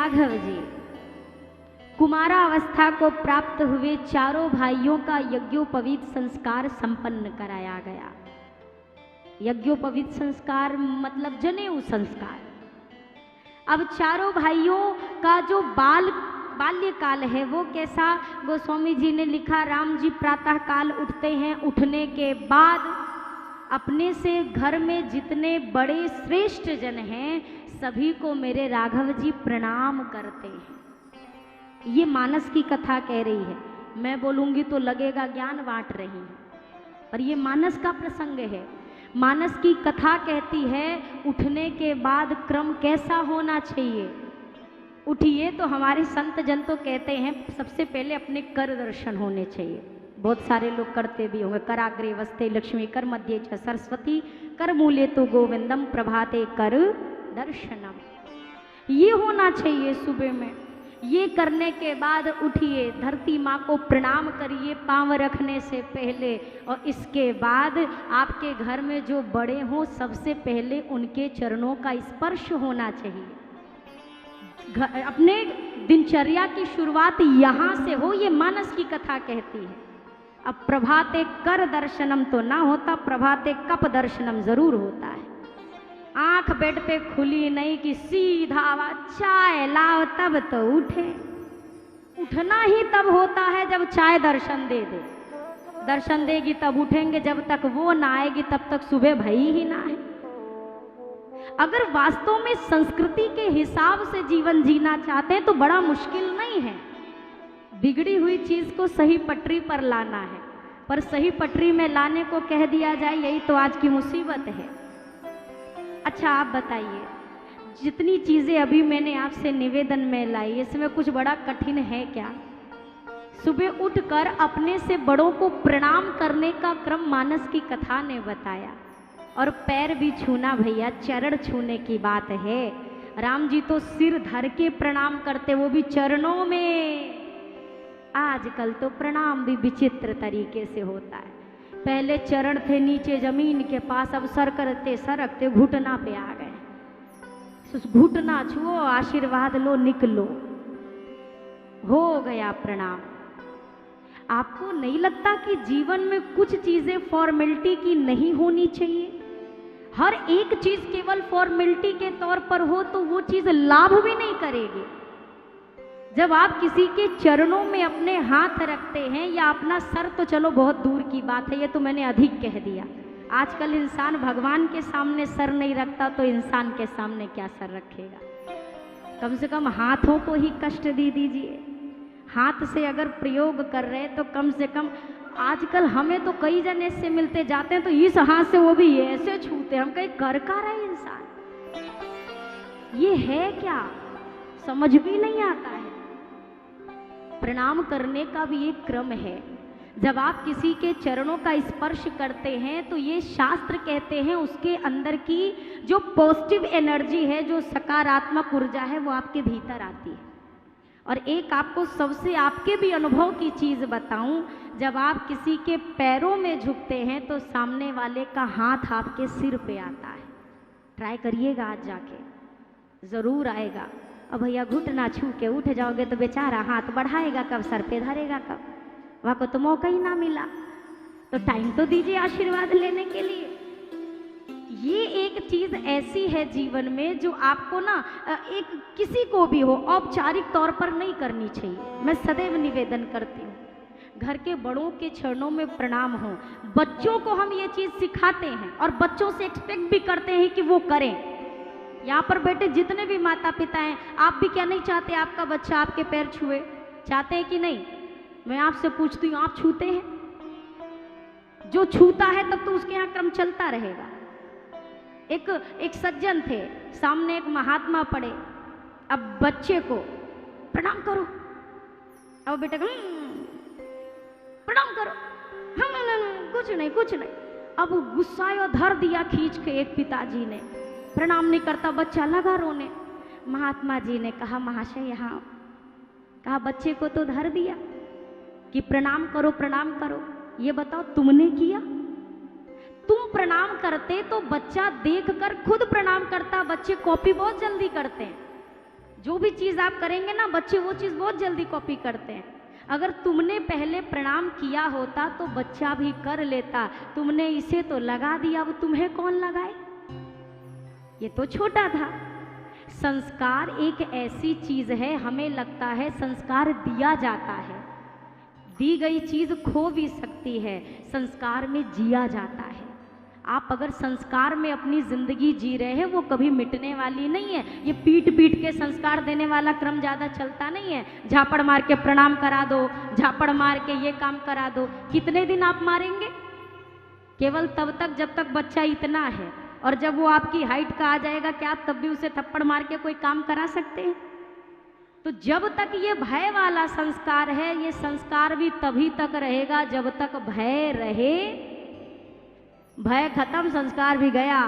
राघव जी, कुमारावस्था को प्राप्त हुए चारों भाइयों का यज्ञोपवीत संस्कार संपन्न कराया गया। यज्ञोपवीत संस्कार मतलब जनेऊ संस्कार। अब चारों भाइयों का जो बाल्यकाल है वो कैसा, गोस्वामी जी ने लिखा, राम जी प्रातः काल उठते हैं, उठने के बाद अपने से घर में जितने बड़े श्रेष्ठ जन हैं सभी को मेरे राघव जी प्रणाम करते हैं। ये मानस की कथा कह रही है, मैं बोलूंगी तो लगेगा ज्ञान बांट रही है, पर ये मानस का प्रसंग है। मानस की कथा कहती है उठने के बाद क्रम कैसा होना चाहिए। उठिए तो हमारे संत जन तो कहते हैं सबसे पहले अपने कर दर्शन होने चाहिए। बहुत सारे लोग करते भी होंगे, कराग्रे वस्ते लक्ष्मी, कर मध्य च सरस्वती, कर मूले तो गोविंदम, प्रभाते कर दर्शनम। ये होना चाहिए सुबह में। ये करने के बाद उठिए, धरती माँ को प्रणाम करिए पांव रखने से पहले, और इसके बाद आपके घर में जो बड़े हों सबसे पहले उनके चरणों का स्पर्श होना चाहिए। अपने दिनचर्या की शुरुआत यहाँ से हो, ये मानस की कथा कहती है। अब प्रभाते कर दर्शनम तो ना होता, प्रभाते कप दर्शनम जरूर होता है। आंख बेड पे खुली नहीं कि सीधा चाय लाओ तब तो उठे। उठना ही तब होता है जब चाय दर्शन दे दे। दर्शन देगी तब उठेंगे, जब तक वो ना आएगी तब तक सुबह भई ही ना है। अगर वास्तव में संस्कृति के हिसाब से जीवन जीना चाहते हैं तो बड़ा मुश्किल नहीं है। बिगड़ी हुई चीज को सही पटरी पर लाना है, पर सही पटरी में लाने को कह दिया जाए, यही तो आज की मुसीबत है। अच्छा आप बताइए, जितनी चीजें अभी मैंने आपसे निवेदन में लाई, इसमें कुछ बड़ा कठिन है क्या? सुबह उठकर अपने से बड़ों को प्रणाम करने का क्रम मानस की कथा ने बताया। और पैर भी छूना भैया, चरण छूने की बात है। राम जी तो सिर धर के प्रणाम करते, वो भी चरणों में। आजकल तो प्रणाम भी विचित्र तरीके से होता है। पहले चरण थे नीचे जमीन के पास, अब सर करते सरकते घुटना पे आ गए। घुटना छुओ, आशीर्वाद लो, निकलो, हो गया प्रणाम। आपको नहीं लगता कि जीवन में कुछ चीजें फॉर्मेलिटी की नहीं होनी चाहिए? हर एक चीज केवल फॉर्मेलिटी के तौर पर हो तो वो चीज लाभ भी नहीं करेगी। जब आप किसी के चरणों में अपने हाथ रखते हैं, या अपना सर तो चलो बहुत दूर की बात है, ये तो मैंने अधिक कह दिया। आजकल इंसान भगवान के सामने सर नहीं रखता तो इंसान के सामने क्या सर रखेगा? कम से कम हाथों को ही कष्ट दे दीजिए। हाथ से अगर प्रयोग कर रहे तो कम से कम, आजकल हमें तो कई जन ऐसे मिलते जाते हैं तो इस हाथ से वो भी ऐसे छूते, हम कहीं कर का रहे इंसान, ये है क्या? समझ भी नहीं आता है। प्रणाम करने का भी एक क्रम है। जब आप किसी के चरणों का स्पर्श करते हैं तो ये शास्त्र कहते हैं उसके अंदर की जो पॉजिटिव एनर्जी है, जो सकारात्मक ऊर्जा है, वो आपके भीतर आती है। और एक आपको सबसे आपके भी अनुभव की चीज बताऊं, जब आप किसी के पैरों में झुकते हैं तो सामने वाले का हाथ आपके सिर पे आता है। ट्राई करिएगा, आज जाके जरूर आएगा। अब भैया घुटना छू के उठ जाओगे तो बेचारा हाथ बढ़ाएगा कब, सर पे धरेगा कब? वहाँ को तो मौका ही ना मिला, तो टाइम तो दीजिए आशीर्वाद लेने के लिए। ये एक चीज ऐसी है जीवन में जो आपको ना, एक किसी को भी हो, औपचारिक तौर पर नहीं करनी चाहिए। मैं सदैव निवेदन करती हूँ घर के बड़ों के चरणों में प्रणाम हो। बच्चों को हम ये चीज सिखाते हैं और बच्चों से एक्सपेक्ट भी करते हैं कि वो करें। यहाँ पर बैठे जितने भी माता पिता हैं, आप भी क्या नहीं चाहते आपका बच्चा आपके पैर छुए? चाहते हैं कि नहीं? मैं आपसे पूछती हूँ, आप छूते हैं? जो छूता है तब तो उसके यहाँ क्रम चलता रहेगा। एक सज्जन थे, सामने एक महात्मा पड़े, अब बच्चे को प्रणाम करो, अब बेटे प्रणाम करो, कुछ नहीं। अब गुस्सा और धर दिया खींच के एक पिताजी ने, प्रणाम नहीं करता, बच्चा लगा रोने। महात्मा जी ने कहा, महाशय यहाँ कहा बच्चे को तो धर दिया कि प्रणाम करो प्रणाम करो, ये बताओ तुमने किया? तुम प्रणाम करते तो बच्चा देखकर खुद प्रणाम करता। बच्चे कॉपी बहुत जल्दी करते हैं, जो भी चीज़ आप करेंगे ना, बच्चे वो चीज़ बहुत जल्दी कॉपी करते हैं। अगर तुमने पहले प्रणाम किया होता तो बच्चा भी कर लेता, तुमने इसे तो लगा दिया, अब तुम्हें कौन लगाए? ये तो छोटा था। संस्कार एक ऐसी चीज है, हमें लगता है संस्कार दिया जाता है, दी गई चीज खो भी सकती है, संस्कार में जिया जाता है। आप अगर संस्कार में अपनी जिंदगी जी रहे हैं, वो कभी मिटने वाली नहीं है। ये पीट पीट के संस्कार देने वाला क्रम ज्यादा चलता नहीं है। झापड़ मार के प्रणाम करा दो, झापड़ मार के ये काम करा दो, कितने दिन आप मारेंगे? केवल तब तक जब तक बच्चा इतना है, और जब वो आपकी हाइट का आ जाएगा, क्या आप तब भी उसे थप्पड़ मार के कोई काम करा सकते हैं? तो जब तक ये भय वाला संस्कार है, ये संस्कार भी तभी तक रहेगा जब तक भय रहे। भय खत्म, संस्कार भी गया।